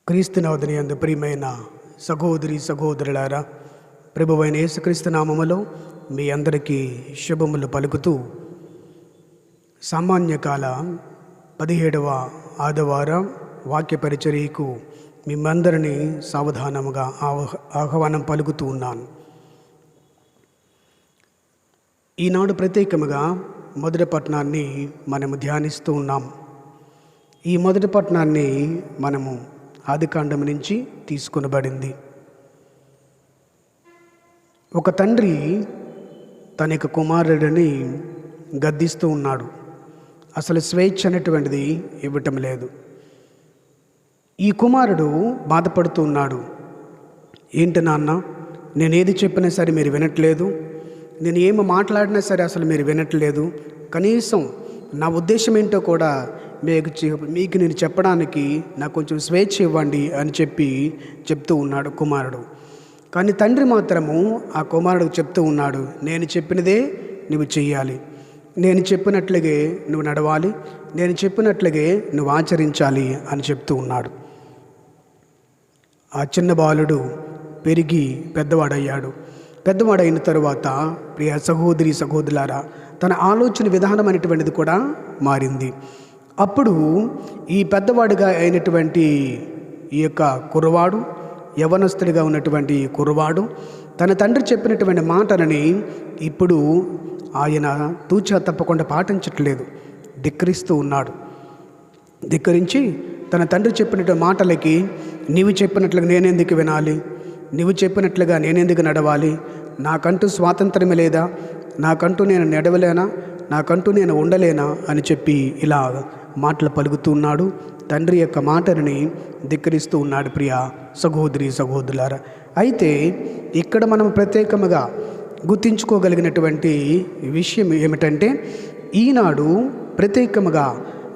క్రీస్తునాథుని యందు ప్రియమైన సహోదరి సహోదరులారా, ప్రభువైన యేసుక్రీస్తు నామములో మీ అందరికీ శుభములు పలుకుతూ సామాన్యకాల 17వ ఆదివారం వాక్య పరిచర్యకు మిమ్మందరినీ సావధానముగా ఆహ్వానం పలుకుతూ ఉన్నాను. ఈనాడు ప్రత్యేకముగా మొదటి పట్టణాన్ని మనము ధ్యానిస్తూ ఉన్నాం. ఈ మొదటి పట్టణాన్ని మనము ఆదికాండం నుంచి తీసుకొనబడింది. ఒక తండ్రి తన యొక్క కుమారుడిని గద్దిస్తూ ఉన్నాడు. అసలు స్వేచ్ఛ అనేటువంటిది ఇవ్వటం లేదు. ఈ కుమారుడు బాధపడుతూ ఉన్నాడు. ఏంటి నాన్న, నేను ఏది చెప్పినా సరే మీరు వినట్లేదు, నేను ఏమి మాట్లాడినా సరే అసలు మీరు వినట్లేదు, కనీసం నా ఉద్దేశం ఏంటో కూడా మీకు నేను చెప్పడానికి నాకు కొంచెం స్వేచ్ఛ ఇవ్వండి అని చెప్తూ ఉన్నాడు కుమారుడు. కానీ తండ్రి మాత్రము ఆ కుమారుడికి చెప్తూ ఉన్నాడు, నేను చెప్పినదే నువ్వు చెయ్యాలి, నేను చెప్పినట్లుగే నువ్వు నడవాలి, నేను చెప్పినట్లుగే నువ్వు ఆచరించాలి అని చెప్తూ ఉన్నాడు. ఆ చిన్న బాలుడు పెరిగి పెద్దవాడయ్యాడు. పెద్దవాడైన తరువాత ప్రియ సహోదరి సహోదరులారా, తన ఆలోచన విధానం అనేటువంటిది కూడా మారింది. అప్పుడు ఈ పెద్దవాడిగా అయినటువంటి ఈ యొక్క కుర్రవాడు, యవనస్తుడిగా ఉన్నటువంటి కుర్రవాడు తన తండ్రి చెప్పినటువంటి మాటలని ఇప్పుడు ఆయన తూచా తప్పకుండా పాటించట్లేదు, ధిక్కరిస్తూ ఉన్నాడు. ధిక్కరించి తన తండ్రి చెప్పినటువంటి మాటలకి నీవు చెప్పినట్లుగా నేనెందుకు వినాలి, నీవు చెప్పినట్లుగా నేనెందుకు నడవాలి, నాకంటూ స్వాతంత్రమే లేదా, నాకంటూ నేను నడవలేనా, నాకంటూ నేను ఉండలేనా అని చెప్పి ఇలా మాటలు పలుకుతూ ఉన్నాడు. తండ్రి యొక్క మాటని ధిక్కరిస్తూ ఉన్నాడు. ప్రియ సహోదరి సహోదరులారా, అయితే ఇక్కడ మనం ప్రత్యేకముగా గుర్తించుకోగలిగినటువంటి విషయం ఏమిటంటే, ఈనాడు ప్రత్యేకముగా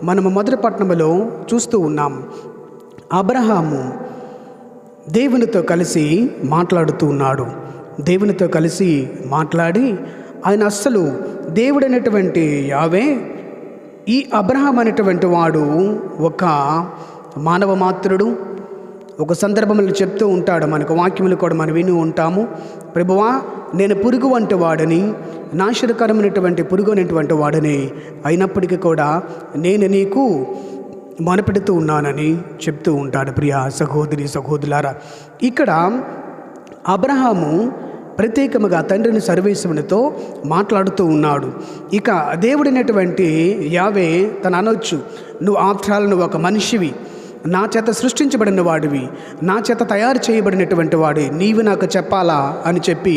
మనము మొదటి పట్టణంలో చూస్తూ ఉన్నాం. అబ్రహాము దేవునితో కలిసి మాట్లాడుతూ ఉన్నాడు. దేవునితో కలిసి మాట్లాడి ఆయన అస్సలు దేవుడైనటువంటి యావే, ఈ అబ్రహాం అనేటువంటి వాడు ఒక మానవ మాత్రుడు. ఒక సందర్భంలో చెప్తూ ఉంటాడు, మనకు వాక్యములు కూడా మనం విని ఉంటాము, ప్రభువా నేను పురుగు వంటి వాడని, నాశనకరమైనటువంటి పురుగు అనేటువంటి వాడని, అయినప్పటికీ కూడా నేను నీకు మొనపెడుతూ ఉన్నానని చెప్తూ ఉంటాడు. ప్రియ సహోదరి సహోదరులారా, ఇక్కడ అబ్రహాము ప్రత్యేకముగా తండ్రిని సర్వేశ్వరునితో మాట్లాడుతూ ఉన్నాడు. ఇక దేవుడైనటువంటి యావే తను అనొచ్చు, నువ్వు ఆఫ్టర్ ఆల్ నువ్వు ఒక మనిషివి, నా చేత సృష్టించబడిన వాడివి, నా చేత తయారు చేయబడినటువంటి వాడి, నీవు నాకు చెప్పాలా అని చెప్పి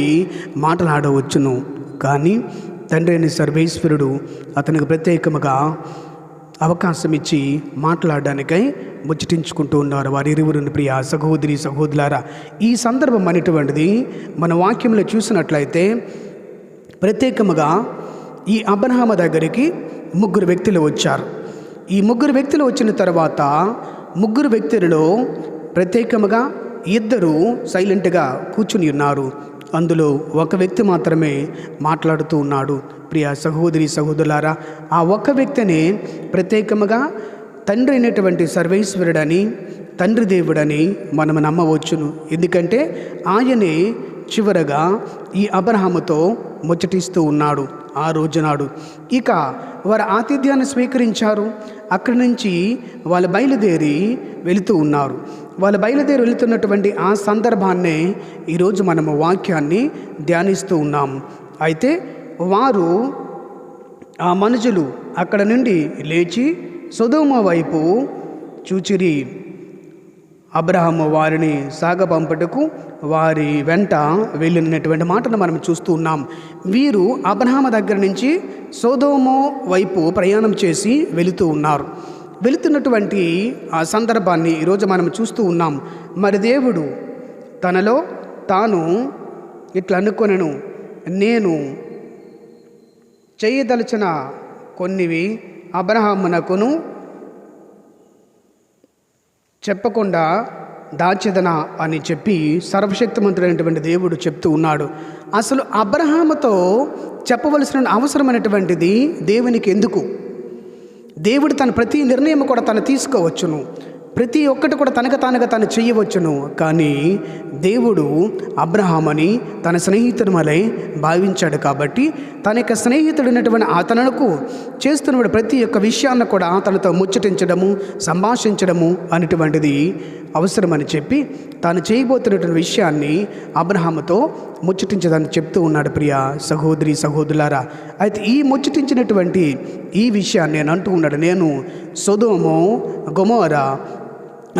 మాట్లాడవచ్చును. కానీ తండ్రి అయిన సర్వేశ్వరుడు అతనికి ప్రత్యేకముగా అవకాశం ఇచ్చి మాట్లాడడానికై ముచ్చటించుకుంటూ ఉన్నారు వారి ఇరువురిని. ప్రియ సహోదరి సహోదరులారా, ఈ సందర్భం అనేటువంటిది మన వాక్యంలో చూసినట్లయితే ప్రత్యేకముగా ఈ అబ్రహాము దగ్గరికి 3 వ్యక్తులు వచ్చారు. ఈ 3 వ్యక్తులు వచ్చిన తర్వాత 3 వ్యక్తులలో ప్రత్యేకముగా 2 సైలెంట్గా కూర్చుని ఉన్నారు. అందులో ఒక వ్యక్తి మాత్రమే మాట్లాడుతూ ఉన్నాడు. ప్రియ సహోదరి సహోదరులారా, ఆ ఒక్క వ్యక్తిని ప్రత్యేకముగా తండ్రి అయినటువంటి సర్వేశ్వరుడని, తండ్రి దేవుడని మనం నమ్మవచ్చును. ఎందుకంటే ఆయనే చివరగా ఈ అబ్రహాముతో ముచ్చటిస్తూ ఉన్నాడు ఆ రోజునాడు. ఇక వారు ఆతిథ్యాన్ని స్వీకరించారు. అక్కడి నుంచి వాళ్ళు బయలుదేరి వెళుతూ ఉన్నారు. వాళ్ళు బయలుదేరి వెళుతున్నటువంటి ఆ సందర్భాన్నే ఈరోజు మనము వాక్యాన్ని ధ్యానిస్తూ ఉన్నాం. అయితే వారు ఆ మనుషులు అక్కడ నుండి లేచి సొదొమ వైపు చూచిరి. అబ్రహాము వారిని సాగపంపుటకు వారి వెంట వెళ్ళినటువంటి మాటను మనం చూస్తూ ఉన్నాం. వీరు అబ్రహాము దగ్గర నుంచి సొదొమ వైపు ప్రయాణం చేసి వెళుతూ ఉన్నారు. వెళుతున్నటువంటి ఆ సందర్భాన్ని ఈరోజు మనం చూస్తూ ఉన్నాం. మరి దేవుడు తనలో తాను ఇట్లా అనుకొనెను, నేను చేయదలిచిన కొన్నివి అబ్రహామునకును చెప్పకుండా దాచెదనా అని చెప్పి సర్వశక్తిమంతుడైనటువంటి దేవుడు చెప్తూ ఉన్నాడు. అసలు అబ్రహాముతో చెప్పవలసిన అవసరమైనటువంటిది దేవునికి ఎందుకు? దేవుడు తన ప్రతి నిర్ణయం కూడా తను తీసుకోవచ్చును. ప్రతి ఒక్కటి కూడా తనకు తాను చేయవచ్చును. కానీ దేవుడు అబ్రహాముని తన స్నేహితుని వలె భావించాడు. కాబట్టి తన యొక్క స్నేహితుడైనటువంటి అతనుకు చేస్తున్న ప్రతి ఒక్క విషయాన్ని కూడా తనతో ముచ్చటించడము, సంభాషించడము అనేటువంటిది అవసరమని చెప్పి తాను చేయబోతున్నటువంటి విషయాన్ని అబ్రహాముతో ముచ్చటించదని చెప్తూ ఉన్నాడు. ప్రియ సహోదరి సహోదరులారా, అయితే ఈ ముచ్చటించినటువంటి ఈ విషయాన్ని నేను అంటూ ఉన్నాడు, నేను సొదొమ గొమొర్రా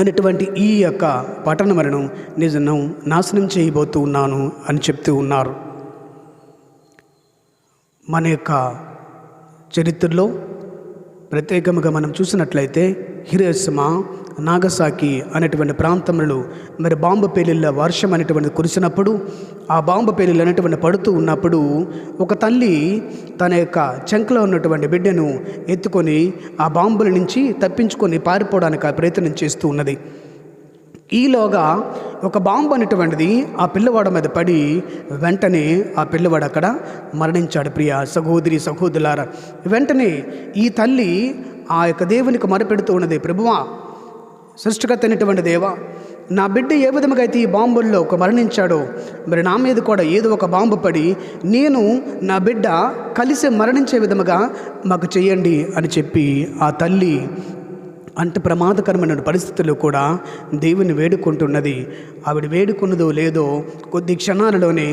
అనేటువంటి ఈ యొక్క పట్టణములను నిజం నాశనం చేయబోతూ ఉన్నాను అని చెప్తూ ఉన్నారు. మన యొక్క చరిత్రలో ప్రత్యేకంగా మనం చూసినట్లయితే హిరోషిమా, నాగసాకి అనేటువంటి ప్రాంతంలో మరి బాంబు పేలిళ్ళ వర్షం అనేటువంటి కురిసినప్పుడు, ఆ బాంబు పేలిళ్ళు అనేటువంటి పడుతూ ఉన్నప్పుడు ఒక తల్లి తన యొక్క చెంకలో ఉన్నటువంటి బిడ్డను ఎత్తుకొని ఆ బాంబుల నుంచి తప్పించుకొని పారిపోవడానికి ప్రయత్నం చేస్తూ ఉన్నది. ఈలోగా ఒక బాంబు అనేటువంటిది ఆ పిల్లవాడు మీద పడి వెంటనే ఆ పిల్లవాడు అక్కడ మరణించాడు. ప్రియ సహోదరి సహోదరులారా, వెంటనే ఈ తల్లి ఆ యొక్క దేవునికి మొరపెడుతూ ఉన్నది, ప్రభువా, సృష్టికర్త అయినటువంటి దేవా, నా బిడ్డ ఏ విధంగా అయితే ఈ బాంబుల్లో ఒక మరణించాడో, మరి నా మీద కూడా ఏదో ఒక బాంబు పడి నేను నా బిడ్డ కలిసి మరణించే విధముగా మాకు చేయండి అని చెప్పి ఆ తల్లి అంత ప్రమాదకరమైన పరిస్థితుల్లో కూడా దేవుని వేడుకుంటున్నది. ఆవిడ వేడుకున్నదో లేదో కొద్ది క్షణాలలోనే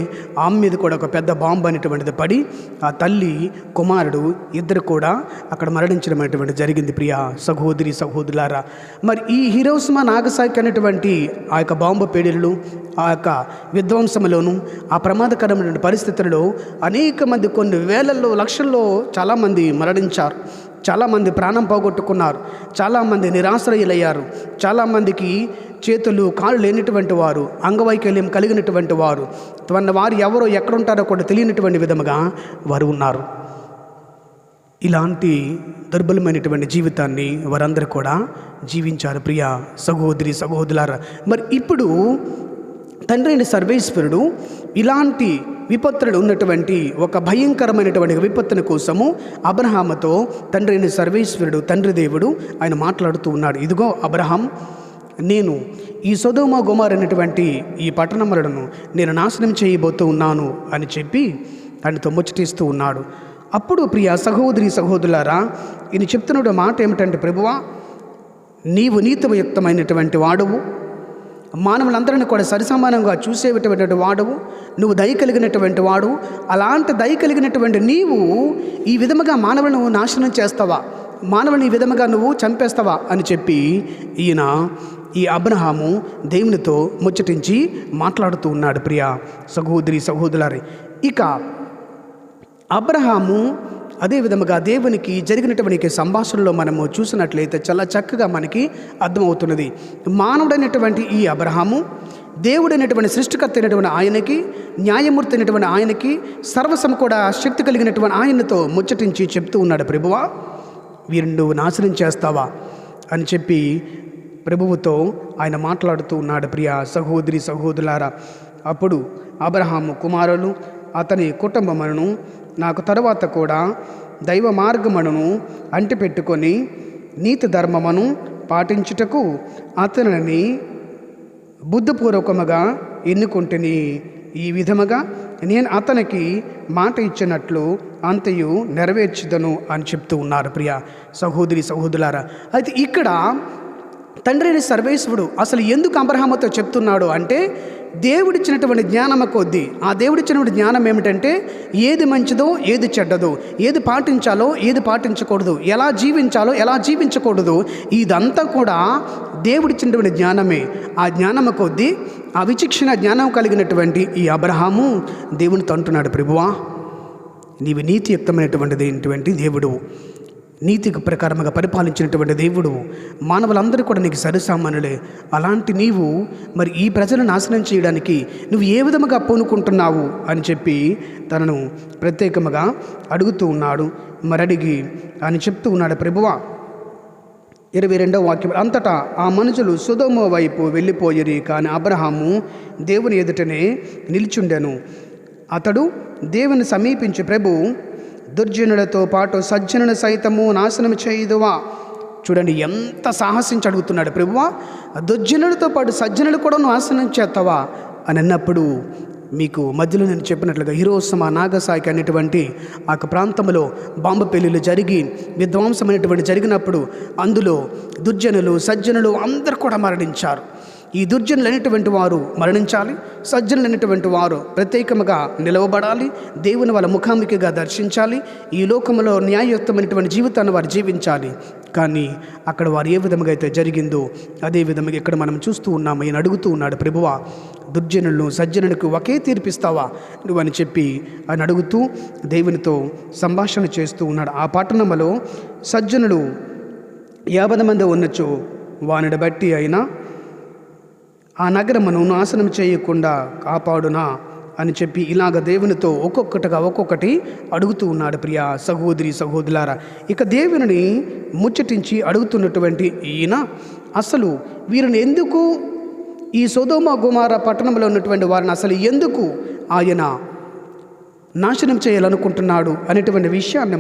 ఆమె మీద కూడా ఒక పెద్ద బాంబు అనేటువంటిది పడి ఆ తల్లి కుమారుడు ఇద్దరు కూడా అక్కడ మరణించడం అనేటువంటి జరిగింది. ప్రియ సహోదరి సహోదరులారా, మరి ఈ హిరోషిమా, నాగసాకి అనేటువంటి ఆ యొక్క బాంబు పేడిళ్ళు, ఆ యొక్క విధ్వంసంలోను, ఆ ప్రమాదకరమైన పరిస్థితులలో అనేక మంది, కొన్ని వేలల్లో లక్షల్లో చాలామంది మరణించారు. చాలామంది ప్రాణం పోగొట్టుకున్నారు. చాలామంది నిరాశ్రయులయ్యారు. చాలామందికి చేతులు కాళ్ళు లేనటువంటి వారు, అంగవైకల్యం కలిగినటువంటి వారు, వారు ఎవరో ఎక్కడుంటారో కూడా తెలియనటువంటి విధముగా వారు ఉన్నారు. ఇలాంటి దుర్బలమైనటువంటి జీవితాన్ని వారందరూ కూడా జీవించారు. ప్రియ సహోదరి సహోదరులారా, మరి ఇప్పుడు తండ్రి అయిన సర్వేశ్వరుడు ఇలాంటి విపత్తులు ఉన్నటువంటి ఒక భయంకరమైనటువంటి విపత్తుని కోసము అబ్రహాముతో తండ్రి అయిన సర్వేశ్వరుడు, తండ్రి దేవుడు ఆయన మాట్లాడుతూ ఉన్నాడు. ఇదిగో అబ్రహాం, నేను ఈ సొదొమ గొమొర్రా అనేటువంటి ఈ పట్టణములను నేను నాశనం చేయబోతూ ఉన్నాను అని చెప్పి ఆయనతో ముచ్చటిస్తూ ఉన్నాడు. అప్పుడు ప్రియ సహోదరి సహోదరులారా, ఈయన చెప్తున్న మాట ఏమిటంటే, ప్రభువా, నీవు నీతియుక్తమైనటువంటి వాడువు, మానవులందరినీ కూడా సరిసమానంగా చూసేటటువంటి వాడువు, నువ్వు దయ కలిగినటువంటి వాడు. అలాంటి దయ కలిగినటువంటి నీవు ఈ విధముగా మానవులను నాశనం చేస్తావా, మానవుని ఈ విధముగా నువ్వు చంపేస్తావా అని చెప్పి ఈయన ఈ అబ్రహాము దేవునితో ముచ్చటించి మాట్లాడుతూ ఉన్నాడు. ప్రియ సహోదరి సహోదరులారా, ఇక అబ్రహాము అదే విధముగా దేవునికి జరిగినటువంటి సంభాషణలో మనము చూసినట్లయితే చాలా చక్కగా మనకి అర్థమవుతున్నది. మానవుడైనటువంటి ఈ అబ్రహాము దేవుడైనటువంటి సృష్టికర్త అయినటువంటి ఆయనకి, న్యాయమూర్తి అయినటువంటి ఆయనకి, సర్వసం కూడా శక్తి కలిగినటువంటి ఆయనతో ముచ్చటించి చెప్తూ ఉన్నాడు, ప్రభువా, వీరిని నువ్వు నాశనం చేస్తావా అని చెప్పి ప్రభువుతో ఆయన మాట్లాడుతూ ఉన్నాడు. ప్రియ సహోదరి సహోదరులారా, అప్పుడు అబ్రహాము కుమారులు అతని కుటుంబములను నాకు తరువాత కూడా దైవ మార్గమును అంటిపెట్టుకొని నీతి ధర్మమును పాటించుటకు అతనిని బుద్ధిపూర్వకముగా ఎన్నుకుంటుని. ఈ విధముగా నేను అతనికి మాట ఇచ్చినట్లు అంతయు నెరవేర్చుదను అని చెప్తూ ఉన్నారు. ప్రియ సహోదరి సహోదరులారా, అయితే ఇక్కడ తండ్రి అయిన సర్వేశ్వరుడు అసలు ఎందుకు అబ్రహాముతో చెప్తున్నాడు అంటే, దేవుడిచ్చినటువంటి జ్ఞానము కొద్దీ, ఆ దేవుడిచ్చినటువంటి జ్ఞానం ఏమిటంటే, ఏది మంచిదో ఏది చెడ్డదో, ఏది పాటించాలో ఏది పాటించకూడదు, ఎలా జీవించాలో ఎలా జీవించకూడదు, ఇదంతా కూడా దేవుడిచ్చినటువంటి జ్ఞానమే. ఆ జ్ఞానము కొద్దీ, ఆ విచక్షణ జ్ఞానం కలిగినటువంటి ఈ అబ్రహాము దేవునితో అంటున్నాడు, ప్రభువా, నీవు నీతియుక్తమైనటువంటిది ఏంటువంటి దేవుడు, నీతికి ప్రకారంగా పరిపాలించినటువంటి దేవుడు, మానవులందరూ కూడా నీకు సరిసామానులే. అలాంటి నీవు మరి ఈ ప్రజలను నాశనం చేయడానికి నువ్వు ఏ విధముగా పూనుకుంటున్నావు అని చెప్పి తనను ప్రత్యేకముగా అడుగుతూ ఉన్నాడు. మరి అడిగి అని చెప్తూ ఉన్నాడు, ప్రభువా, 22వ వాక్యం, అంతటా ఆ మనుషులు సొదొమ వైపు వెళ్ళిపోయిరి, కానీ అబ్రహాము దేవుని ఎదుటనే నిల్చుండెను. అతడు దేవుని సమీపించి, ప్రభు, దుర్జనులతో పాటు సజ్జనుల సైతము నాశనం చేయుదువా చూడండి ఎంత సాహసించి అడుగుతున్నాడు, ప్రభువా దుర్జనులతో పాటు సజ్జనులు కూడా నాశనం చేస్తావా అని అన్నప్పుడు, మీకు మధ్యలో నేను చెప్పినట్లుగా హిరోషిమా నాగసాకి అనేటువంటి ఆ ప్రాంతంలో బాంబు పెళ్లిలు జరిగి విధ్వంసమైనటువంటి జరిగినప్పుడు అందులో దుర్జనులు సజ్జనులు అందరూ కూడా మరణించారు. ఈ దుర్జనులు అనేటువంటి వారు మరణించాలి, సజ్జనులు అనేటువంటి వారు ప్రత్యేకముగా నిలవబడాలి, దేవుని వాళ్ళ ముఖాముఖిగా దర్శించాలి, ఈ లోకంలో న్యాయయుక్తమైనటువంటి జీవితాన్ని వారు జీవించాలి. కానీ అక్కడ వారు ఏ విధంగా అయితే జరిగిందో అదే విధంగా ఇక్కడ మనం చూస్తూ ఉన్నాము. ఈయన అడుగుతూ ఉన్నాడు, ప్రభువా దుర్జనులను సజ్జనులకు ఒకే తీర్పిస్తావా నువ్వని చెప్పి ఆయన అడుగుతూ దేవునితో సంభాషణ చేస్తూ ఉన్నాడు. ఆ పట్టణంలో సజ్జనులు 50 మంది ఉన్నచో వానిని బట్టి అయినా ఆ నగరమును నాశనం చేయకుండా కాపాడునా అని చెప్పి ఇలాగ దేవునితో ఒక్కొక్కటి అడుగుతూ ఉన్నాడు. ప్రియ సహోదరి సహోదరులారా, ఇక దేవుని ముచ్చటించి అడుగుతున్నటువంటి ఈయన అసలు వీరిని ఎందుకు, ఈ సొదొమ గొమొర్రా పట్టణంలో ఉన్నటువంటి వారిని అసలు ఎందుకు ఆయన నాశనం చేయాలనుకుంటున్నాడు అనేటువంటి విషయాన్ని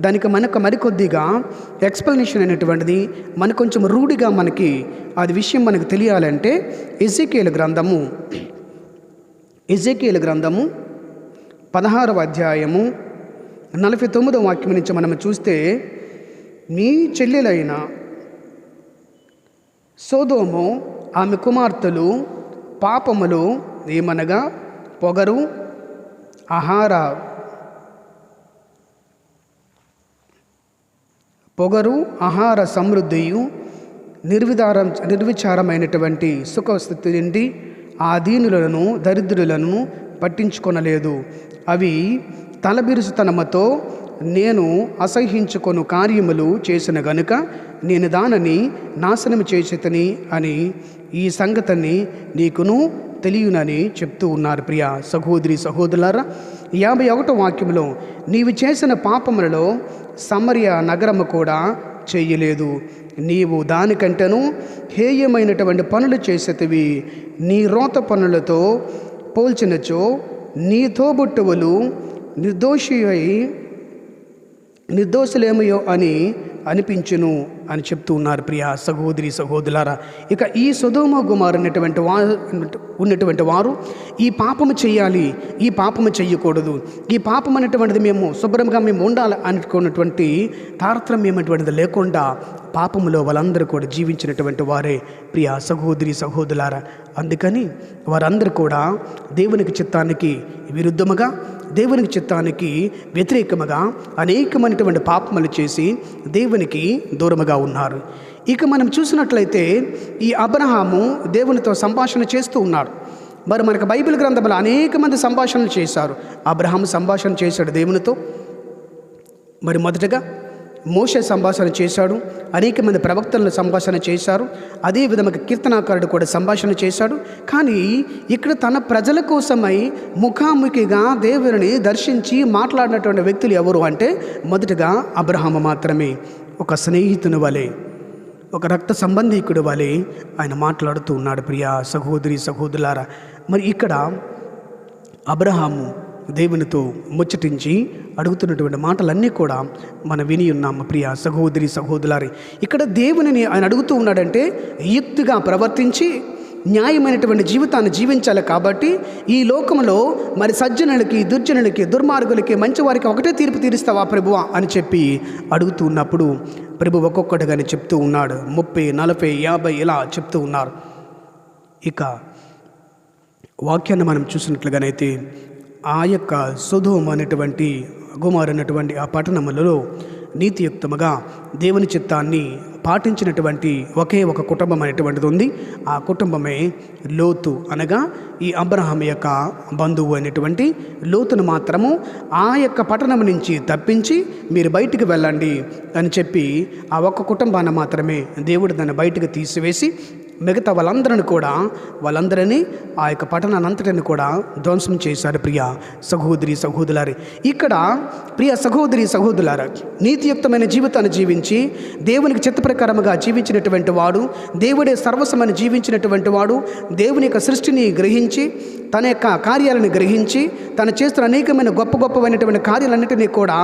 దానికి మనకు మరికొద్దిగా ఎక్స్ప్లెనేషన్ అనేటువంటిది మనకు కొంచెం రూఢిగా అది విషయం మనకు తెలియాలంటే ఎజెకీయేలు గ్రంథము 16వ అధ్యాయము 49వ వాక్యం నుంచి మనం చూస్తే, మీ చెల్లెలైన సొదొమ ఆమె కుమార్తెలు పాపములు ఏమనగా పొగరు, ఆహార సమృద్ధియు నిర్విచారమైనటువంటి సుఖస్థితి నుండి ఆ దీనులను దరిద్రులను పట్టించుకొనలేదు. అవి తలబిరుసుతనముతో నేను అసహ్యించుకొను కార్యములు చేసిన గనుక నేను దానిని నాశనం చేసేతని అని ఈ సంగతిని నీకును తెలియనని చెప్తూ ఉన్నారు. ప్రియ సహోదరి సహోదరులారా, 51వ వాక్యంలో నీవు చేసిన పాపములలో సమరయ నగరము కూడా చేయలేదు, నీవు దానికంటేను హేయమైనటువంటి పనులు చేసేటివి. నీ రోత పనులతో పోల్చినచో నీ తోబుట్టువులు నిర్దోషులేమయో అని అనిపించును అని చెప్తూ ఉన్నారు. ప్రియ సహోదరి సహోదరులారా, ఇక ఈ సొదొమ గొమొర్రా ఉన్నటువంటి వారు ఈ పాపము చేయాలి, ఈ పాపము చెయ్యకూడదు, ఈ పాపం అనేటువంటిది మేము శుభ్రంగా ఉండాలి అనుకున్నటువంటి తారతమ్యం అనేటువంటిది లేకుండా పాపములో వాళ్ళందరూ కూడా జీవించినటువంటి వారే ప్రియ సహోదరి సహోదరులారా. అందుకని వారందరూ కూడా దేవునికి చిత్తానికి విరుద్ధముగా, దేవునికి చిత్తానికి వ్యతిరేకముగా అనేకమైనటువంటి పాపములు చేసి దేవునికి దూరముగా ఉన్నారు. ఇక మనం చూసినట్లయితే ఈ అబ్రహాము దేవునితో సంభాషణ చేస్తూ ఉన్నాడు. మరి మనకు బైబిల్ గ్రంథంలో అనేక మంది సంభాషణలు చేశారు. అబ్రహాము సంభాషణ చేశాడు దేవునితో. మరి మొదటగా మోషే సంభాషణ చేశాడు, అనేక మంది ప్రవక్తలను సంభాషణ చేశారు, అదే విధంగా కీర్తనాకారుడు కూడా సంభాషణ చేశాడు. కానీ ఇక్కడ తన ప్రజల కోసమై ముఖాముఖిగా దేవుని దర్శించి మాట్లాడినటువంటి వ్యక్తులు ఎవరు అంటే మొదటగా అబ్రహాము మాత్రమే. ఒక స్నేహితుని వలె, ఒక రక్త సంబంధీకుడి వలె ఆయన మాట్లాడుతూ ఉన్నాడు. ప్రియ సహోదరి సహోదరులారా, మరి ఇక్కడ అబ్రహాము దేవునితో ముచ్చటించి అడుగుతున్నటువంటి మాటలన్నీ కూడా మనం విని ఉన్నాము. ప్రియ సహోదరి సహోదరులారా, ఇక్కడ దేవునిని ఆయన అడుగుతూ ఉన్నాడంటే యుక్తిగా ప్రవర్తించి న్యాయమైనటువంటి జీవితాన్ని జీవించాలి. కాబట్టి ఈ లోకంలో మరి సజ్జనులకి, దుర్జనులకి, దుర్మార్గులకి, మంచివారికి ఒకటే తీర్పు తీరుస్తావా ప్రభువా అని చెప్పి అడుగుతూ ఉన్నప్పుడు ప్రభు ఒక్కొక్కటిగానే చెప్తూ ఉన్నాడు. 30, 40, 50 ఇలా చెప్తూ ఉన్నారు. ఇక వాక్యాన్ని మనం చూసినట్లుగానైతే ఆ యొక్క సొదొమ అనేటువంటి గొమొర్రా అనేటువంటి ఆ పట్టణములలో నీతియుక్తముగా దేవుని చిత్తాన్ని పాటించినటువంటి ఒకే ఒక కుటుంబం అనేటువంటిది ఉంది. ఆ కుటుంబమే లోతు, అనగా ఈ అబ్రహాము యొక్క బంధువు అనేటువంటి లోతును మాత్రము ఆ యొక్క పట్టణం నుంచి తప్పించి మీరు బయటికి వెళ్ళండి అని చెప్పి ఆ ఒక్క కుటుంబాన్ని మాత్రమే దేవుడు దాన్ని బయటకు తీసివేసి మిగతా వాళ్ళందరినీ ఆ యొక్క పట్టణానంతటిని కూడా ధ్వంసం చేశారు. ప్రియ సహోదరి సహోదరులారా, ఇక్కడ ప్రియ సహోదరి సహోదరులారా, నీతియుక్తమైన జీవితాన్ని జీవించి దేవునికి చిత్త ప్రకారముగా జీవించినటువంటి వాడు, దేవుడే సర్వస్వమని జీవించినటువంటి వాడు, దేవుని యొక్క సృష్టిని గ్రహించి తన యొక్క కార్యాలను గ్రహించి తను చేస్తున్న అనేకమైన గొప్పమైనటువంటి కార్యాలన్నింటినీ కూడా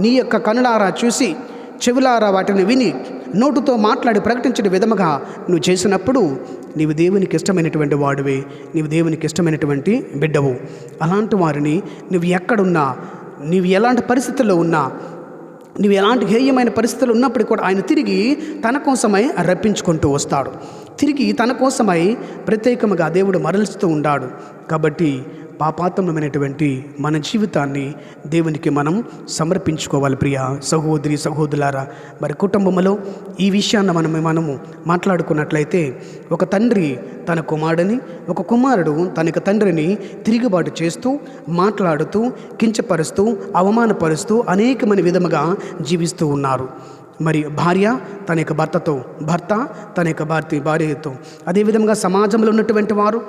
నీ యొక్క కనులారా చూసి చెవులారా వాటిని విని నోటుతో మాట్లాడి ప్రకటించిన విధముగా నువ్వు చేసినప్పుడు నీవు దేవునికి ఇష్టమైనటువంటి వాడివే, నీవు దేవునికి ఇష్టమైనటువంటి బిడ్డవు. అలాంటి వారిని నువ్వు ఎక్కడున్నా, నీవు ఎలాంటి పరిస్థితుల్లో ఉన్నా, నువ్వు ఎలాంటి హేయమైన పరిస్థితులు ఉన్నప్పటికీ కూడా ఆయన తిరిగి తన కోసమై రప్పించుకుంటూ వస్తాడు. తిరిగి తన కోసమై ప్రత్యేకముగా దేవుడు మరలుస్తూ ఉన్నాడు. కాబట్టి పాపాత్మమైనటువంటి మన జీవితాన్ని దేవునికి మనం సమర్పించుకోవాలి. ప్రియ సహోదరి సహోదరులారా, మరి కుటుంబంలో ఈ విషయాన్ని మనము మాట్లాడుకున్నట్లయితే, ఒక తండ్రి తన కుమారుడిని, ఒక కుమారుడు తనకు తండ్రిని తిరుగుబాటు చేస్తూ, మాట్లాడుతూ, కించపరుస్తూ, అవమానపరుస్తూ అనేకమైన విధముగా జీవిస్తూ ఉన్నారు. మరి భార్య తన యొక్క భర్తతో, భర్త తన యొక్క భార్యతో, అదేవిధంగా సమాజంలో ఉన్నటువంటి వారు,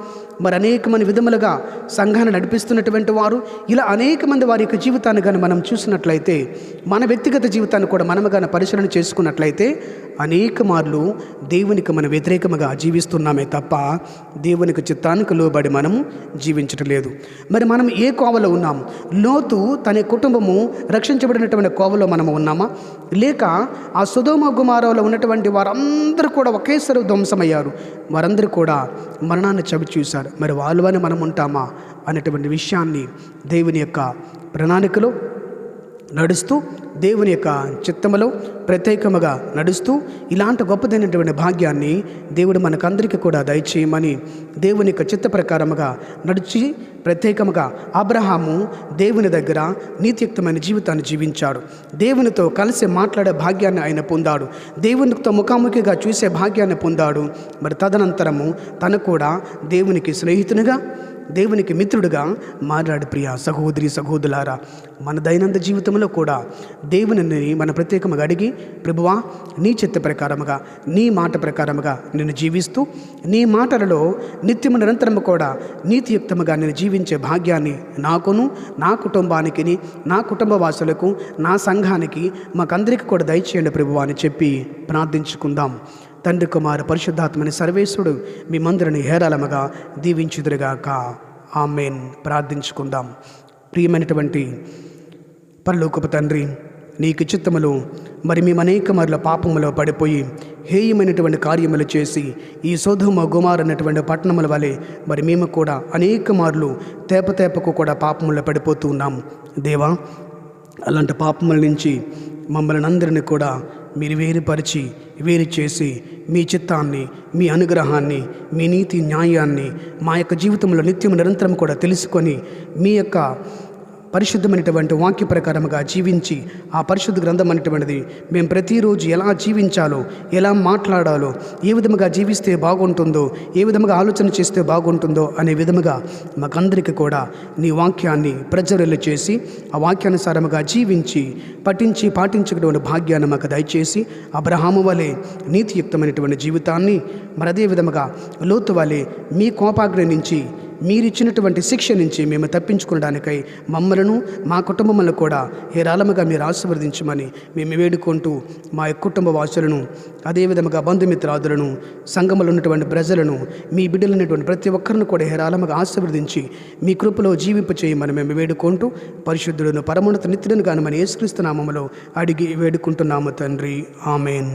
మరి అనేకమంది విధములుగా సంఘాన్ని నడిపిస్తున్నటువంటి వారు, ఇలా అనేక మంది వారి యొక్క జీవితాన్ని కానీ మనం చూసినట్లయితే, మన వ్యక్తిగత జీవితాన్ని కూడా మనము కానీ పరిశీలన చేసుకున్నట్లయితే, అనేక మార్లు దేవునికి మనం వ్యతిరేకముగా జీవిస్తున్నామే తప్ప దేవునికి చిత్తానికి లోబడి మనము జీవించటం లేదు. మరి మనం ఏ కోవలో ఉన్నాం? లోతు తన కుటుంబము రక్షించబడినటువంటి కోవలో మనము ఉన్నామా, లేక ఆ సొదొమ గొమొర్రాలో ఉన్నటువంటి వారందరూ కూడా ఒకేసారి ధ్వంసమయ్యారు, వారందరూ కూడా మరణాన్ని చవి చూశారు. మరి వాళ్ళని మనం ఉంటామా అనేటువంటి విషయాన్ని దేవుని యొక్క ప్రణాళికలో నడుస్తూ, దేవుని యొక్క చిత్తములో ప్రత్యేకముగా నడుస్తూ, ఇలాంటి గొప్పదైనటువంటి భాగ్యాన్ని దేవుడు మనకందరికీ కూడా దయచేయమని దేవుని యొక్క చిత్త ప్రకారముగా నడిచి, ప్రత్యేకముగా అబ్రహాము దేవుని దగ్గర నీతియుక్తమైన జీవితాన్ని జీవించాడు. దేవునితో కలిసి మాట్లాడే భాగ్యాన్ని ఆయన పొందాడు. దేవునితో ముఖాముఖిగా చూసే భాగ్యాన్ని పొందాడు. మరి తదనంతరము తను కూడా దేవునికి స్నేహితునిగా, దేవునికి మిత్రుడిగా మాట్లాడు. ప్రియ సహోదరి సహోదరులారా, మన దైనందిన జీవితంలో కూడా దేవునిని మన ప్రత్యేకంగా అడిగి, ప్రభువా నీ చిత్త ప్రకారముగా, నీ మాట ప్రకారముగా నేను జీవిస్తూ, నీ మాటలలో నిత్యము నిరంతరము కూడా నీతియుక్తముగా నేను జీవించే భాగ్యాన్ని నాకును, నా కుటుంబానికి, నా కుటుంబ వాసులకు, నా సంఘానికి, మాకందరికీ కూడా దయచేయండి ప్రభువా అని చెప్పి ప్రార్థించుకుందాం. తండ్రి కుమార పరిశుద్ధాత్మని సర్వేశ్వరుడు మీ మందిరని హేరాళముగా దీవించుదురుగాక. ఆమేన్. ప్రార్థించుకుందాం. ప్రియమైనటువంటి పరలోకపు తండ్రి, నీకు చిత్తములు మరి మేము అనేక మార్ల పాపములో పడిపోయి హేయమైనటువంటి కార్యములు చేసి ఈ సొదొమ గొమొర్రా అన్నటువంటి పట్టణముల వలె మరి మేము కూడా అనేక మార్లు తేపకు కూడా పాపములో పడిపోతూ ఉన్నాం. దేవా, అలాంటి పాపముల నుంచి మమ్మల్ని అందరినీ కూడా మీరు వేరు చేసి మీ చిత్తాన్ని, మీ అనుగ్రహాన్ని, మీ నీతి న్యాయాన్ని మా యొక్క జీవితంలో నిత్యం నిరంతరం కూడా తెలుసుకొని మీ యొక్క పరిశుద్ధమైనటువంటి వాక్య ప్రకారముగా జీవించి, ఆ పరిశుద్ధ గ్రంథం అనేటువంటిది మేము ప్రతిరోజు ఎలా జీవించాలో, ఎలా మాట్లాడాలో, ఏ విధముగా జీవిస్తే బాగుంటుందో, ఏ విధముగా ఆలోచన చేస్తే బాగుంటుందో అనే విధముగా మాకందరికీ కూడా నీ వాక్యాన్ని ప్రజ్వరిల్ల చేసి, ఆ వాక్యానుసారముగా జీవించి పాటించటువంటి భాగ్యాన్ని మాకు దయచేసి, అబ్రహాము వలె నీతియుక్తమైనటువంటి జీవితాన్ని, మరి అదే విధముగా లోతు వలె మీ కోపాగ్ని నుంచి, మీరిచ్చినటువంటి శిక్ష నుంచి మేము తప్పించుకోవడానికై మమ్మలను, మా కుటుంబములను కూడా హేరాళముగా మీరు ఆశీర్వదించమని మేము వేడుకుంటూ, మా యొక్క కుటుంబ వాసులను, అదేవిధముగా బంధుమిత్రాదులను, సంఘములో ఉన్నటువంటి ప్రజలను, మీ బిడ్డలైనటువంటి ప్రతి ఒక్కరిని కూడా హేరాళముగా ఆశీర్వదించి మీ కృపలో జీవింప చేయమని మేము వేడుకుంటూ, పరిశుద్ధులను పరమోన్నత నిత్యులను గాను మన యేసుక్రీస్తు నామములో అడిగి వేడుకుంటున్నాము తండ్రి. ఆమేన్.